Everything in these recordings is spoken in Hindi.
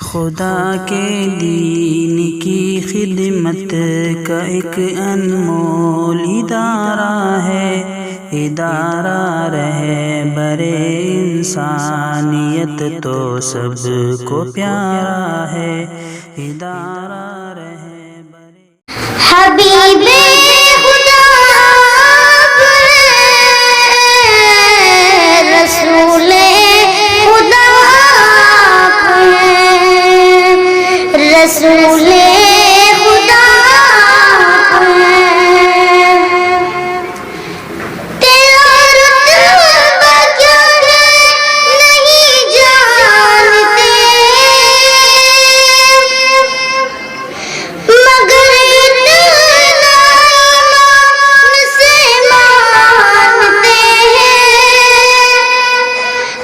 खुदा के दीन की खिदमत का एक अनमोल इदारा है। इदारा रहे बरे इंसानियत तो सबको प्यारा है। इदारा रहे बरे हबीबे खुदा रसूले खुदा रसूले खुदा तेरा रुतबा क्या है नहीं जानते, मगर इतना ईमान से मानते हैं।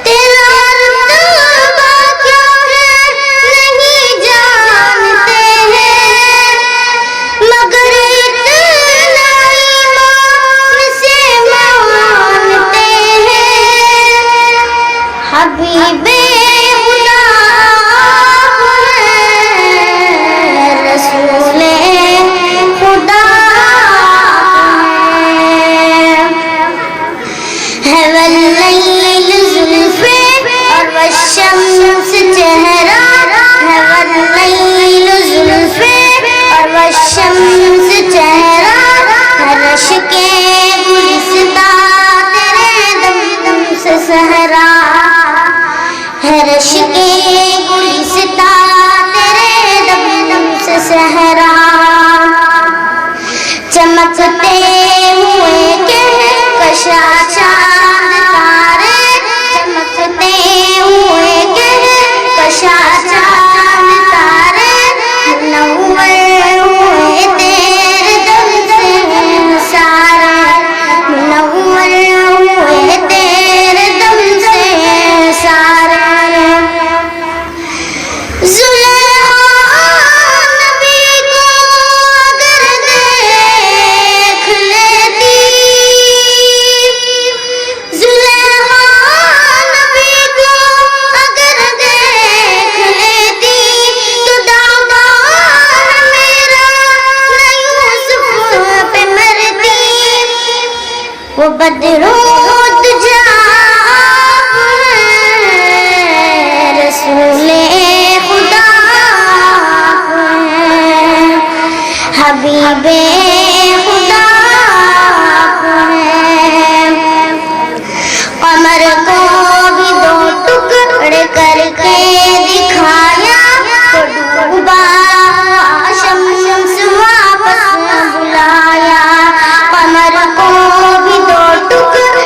तेरा रुतबा क्या है नहीं जानते हैं, मगर इतना ईमान से मानते हैं। हबीबे खुदा रसूले खुदा है वल्लैल ज़ुल्फ़े और वश्शम्स चेहरा है, वल्लैल ज़ुल्फ़े और वश्शम्स चेहरा है, रश के गुलिस्ता तेरे दम से सहरा है, रश के गुलिस्ता तेरे दम से सहरा। चमकते हुए कहकशा चांद तारे, चमकते हुए कहकशा चांद तारे, मुनव्वर हुए तेरे दम से सारे, मुनव्वर हुए तेरे दम से सारे। ज़ुलेखा नबी को अगर देख लेती, ज़ुलेखा नबी को अगर देख लेती, तो दामन मेरा न यूसुफ पे मरती। वो बदरूद जाप है रसूले खुदा है, हबीबे खुदा है। कमर को भी दो टुकड़े करके दिखाया, तो डूबा शम्स वापस बुलाया। कमर को भी दो टुकड़े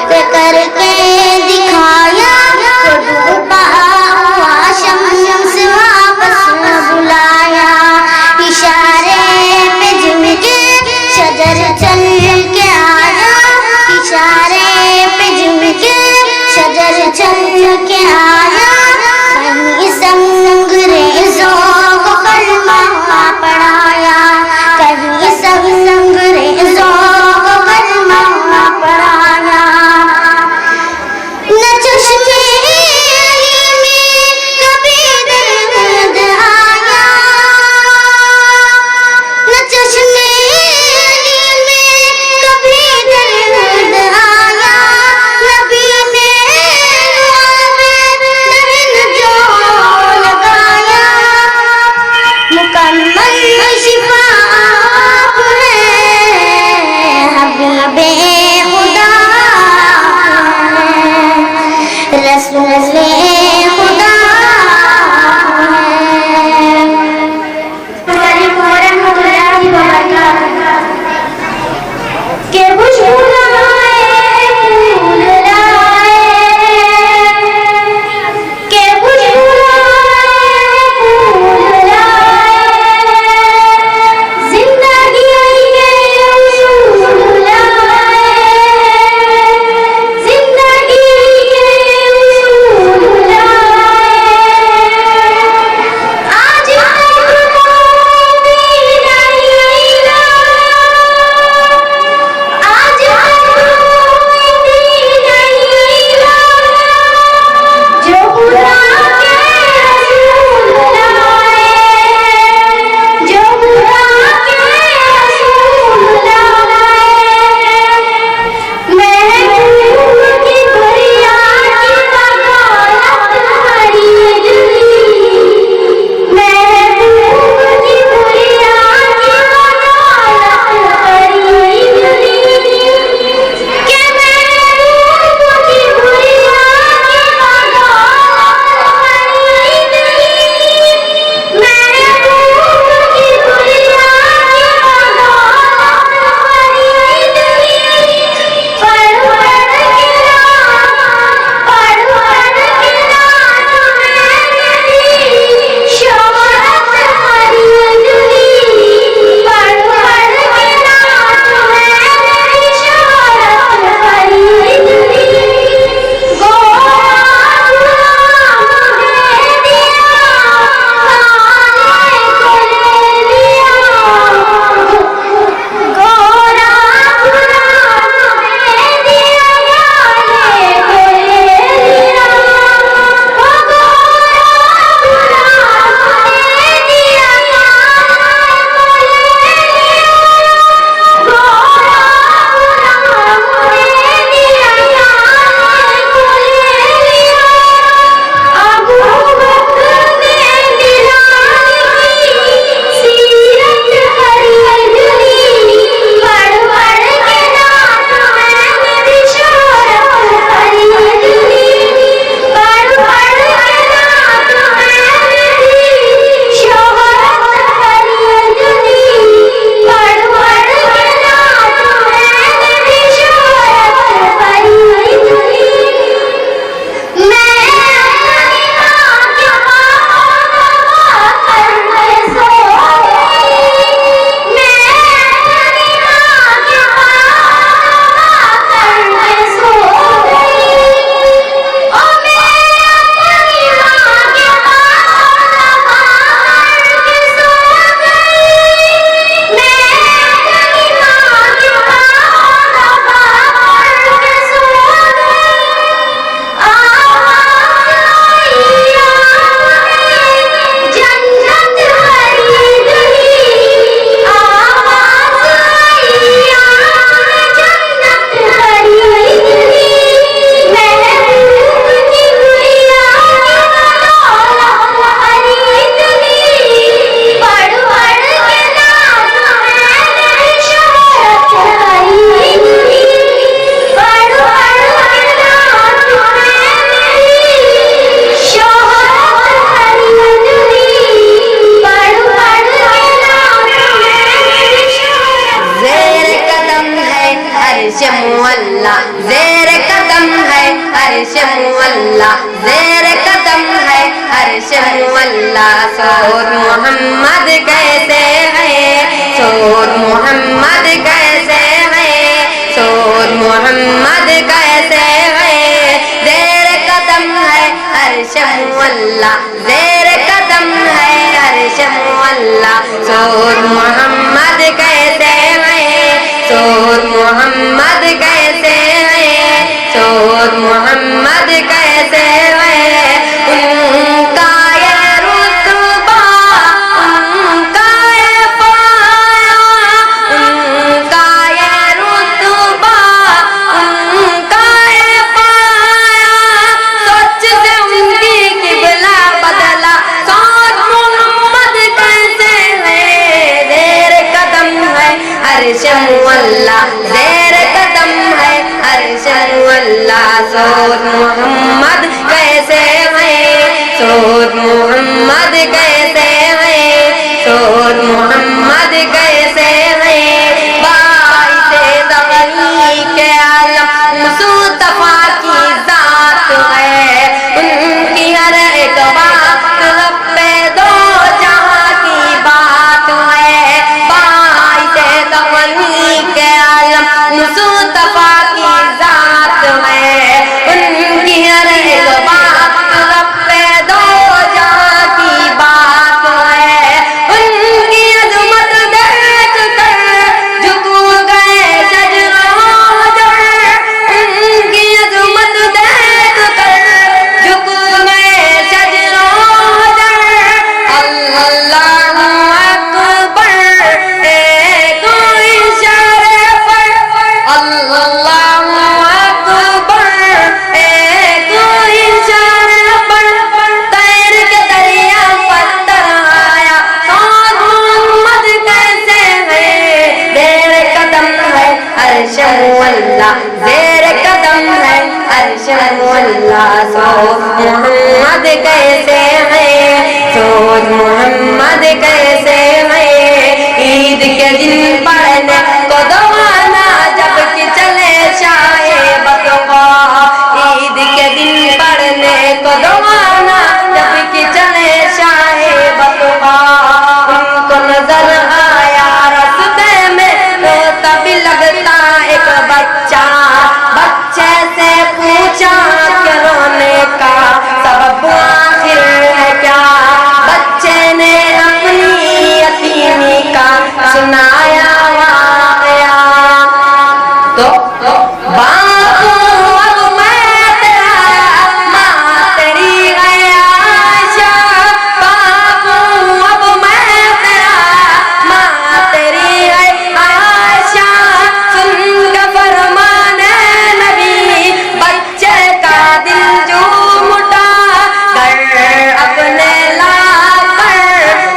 अर्श मुअल्ला ज़ेर कदम है, अर्श मुअल्ला। सोर मोहम्मद कैसे है, सोर मोहम्मद कैसे है, सोर मोहम्मद कैसे है, ज़ेर कदम है अर्श मुअल्ला, ज़ेर कदम है अर्श मुअल्ला। सोर मोहम्मद कैसे है, सोर मोहम्मद कैसे है, सोर मोहम्मद कैसे है। उनका ये रुतबा, उनका ये पाया, उनका ये रुतबा, उनका ये पाया। सोच से उनकी किबला बदला, सोच मोहम्मद कैसे है, ज़ेर कदम है अर्श मुअल्ला, ज़ेर कदम है अर्श मुअल्ला। सोर मोहम्मद कैसे है, सोर मोहम्मद कैसे है, सोर मोहम्मद कैसे है। बाइसे दगनी के आलम मुस्तफा की जात है, उनकी हर एक बात रब्बे दो जहां की बात है। बाइसे दगनी के आलम मुस्तफा की जात है, उनकी हर एक बात रब्बे दो जहां की बात है। उनकी अज़मत देख कर झुक गए शजरों जड़, उनकी अज़मत देख कर झुक गए शजरों जड़। अल्लाहु अकबर एक इशारे पर, अल्लाहु अकबर एक इशारे पर। तैर के दरिया पत्थर आया, सोर मोहम्मद कैसे है, ज़ेर कदम है अर्श मुअल्ला, ज़ेर कदम है अर्श मुअल्ला। सोर मोहम्मद कैसे है, सोर मोहम्मद कैसे है। ईद के दिन पढ़ने को दवाना जबकि चले शाहे बतवा, ईद के दिन पढ़ने को दवाना जबकि चले शाहे बतवा। उनको नजर आया रास्ते में रोता भी लगता एक बच्चा, बच्चे से पूछा कि रोने का सबब आखिर है क्या। बच्चे ने अपनी यतीमी का सुनाया वाक़या। तो बापू अब मैं तेरा, माँ तेरी है आयशा। बापू अब मैं तेरा, माँ तेरी है आयशा। सुन के फरमाने नबी, बच्चे का दिल झूम उठा। कर अपने ला कर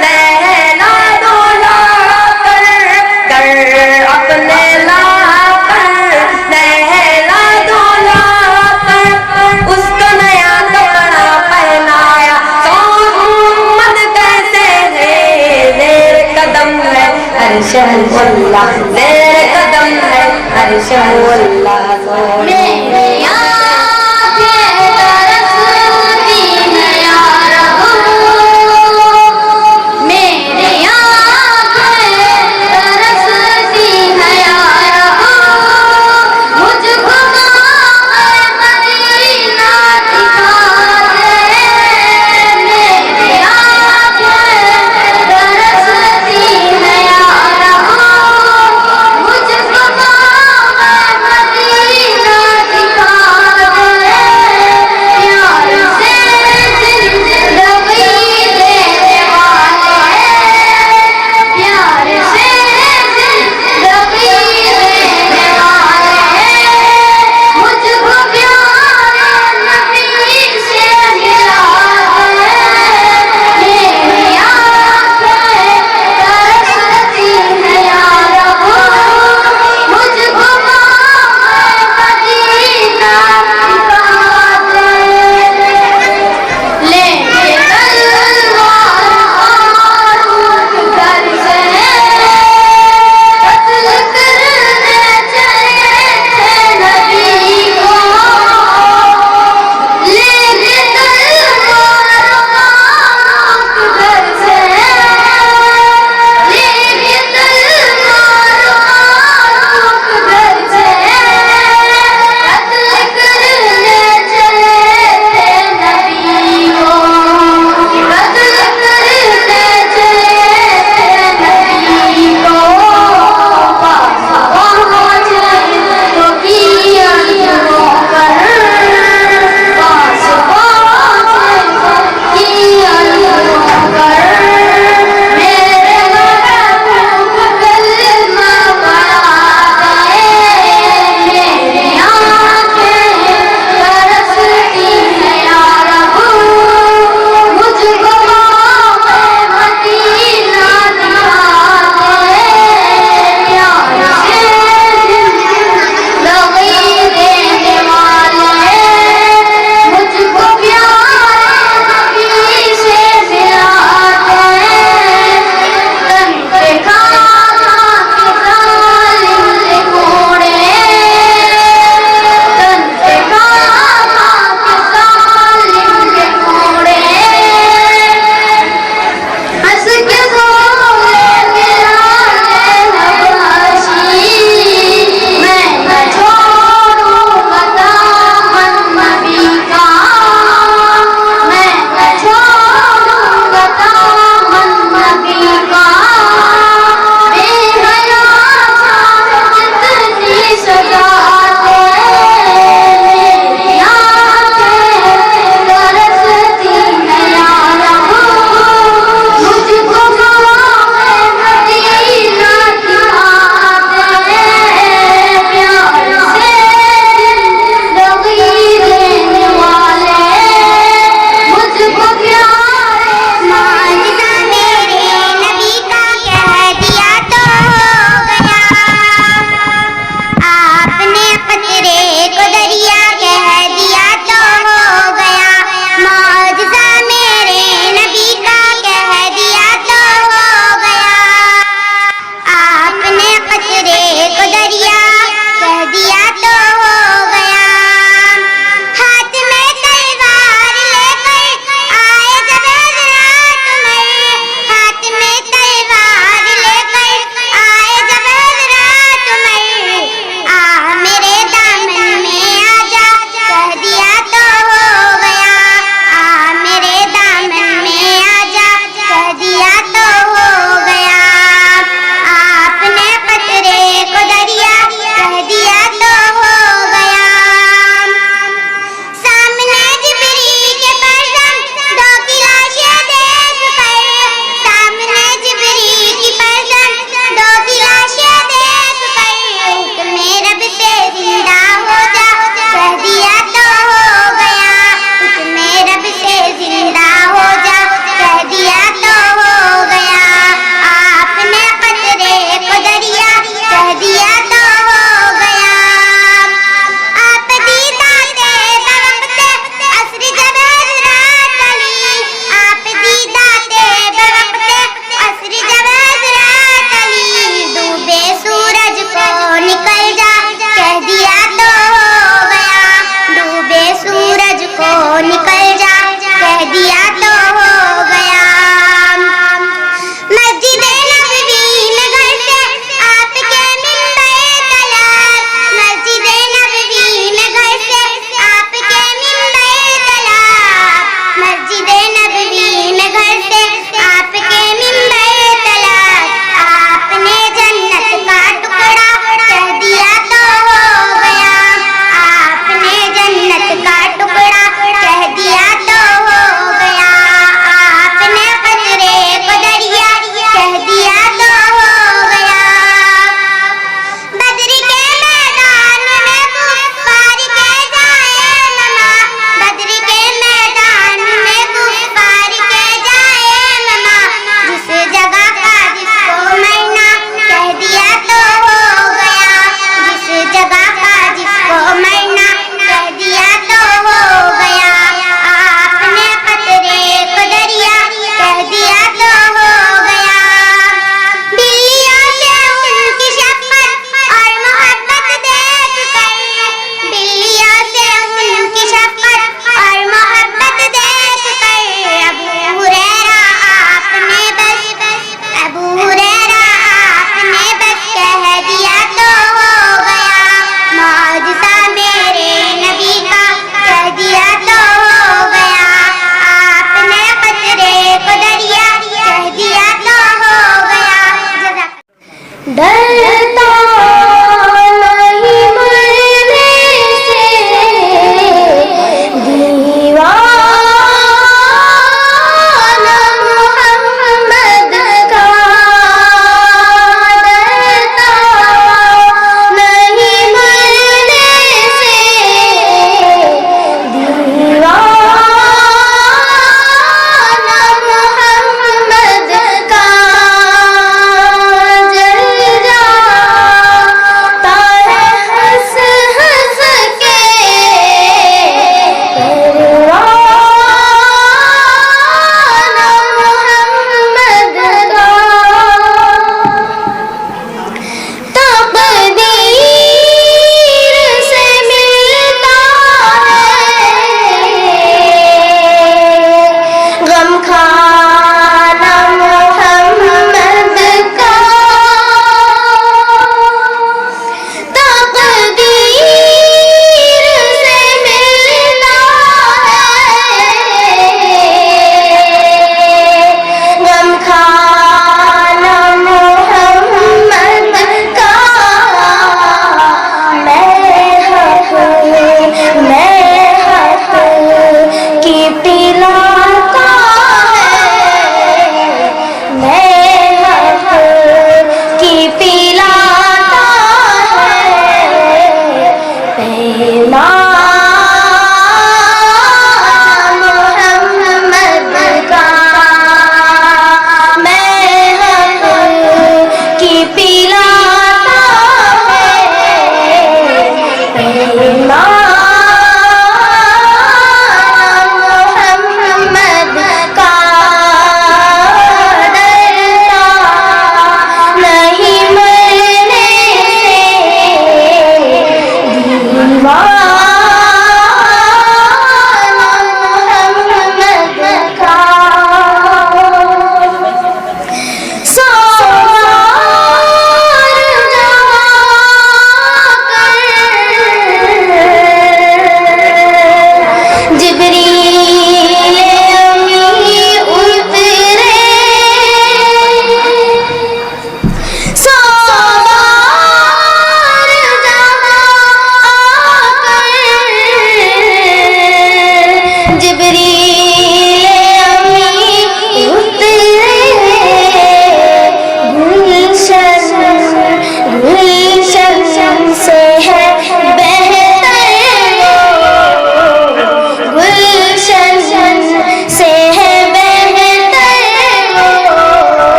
नैना धुला कर, कर अपने ला कर नैना धुला कर। उसको नया कपड़ा पहनाया, सोर मोहम्मद कैसे है, ज़ेर कदम है अर्श मुअल्ला, ज़ेर कदम है अर्श मुअल्ला। मेरी आँखें तरसती हैं या रब, मेरी आँखें तरसती हैं या रब। मुझको मदीना दिखा दे, मेरी आँखें तरसती हैं या रब। मुझको मदीना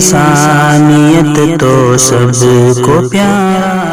इंसानियत तो सबको प्यारा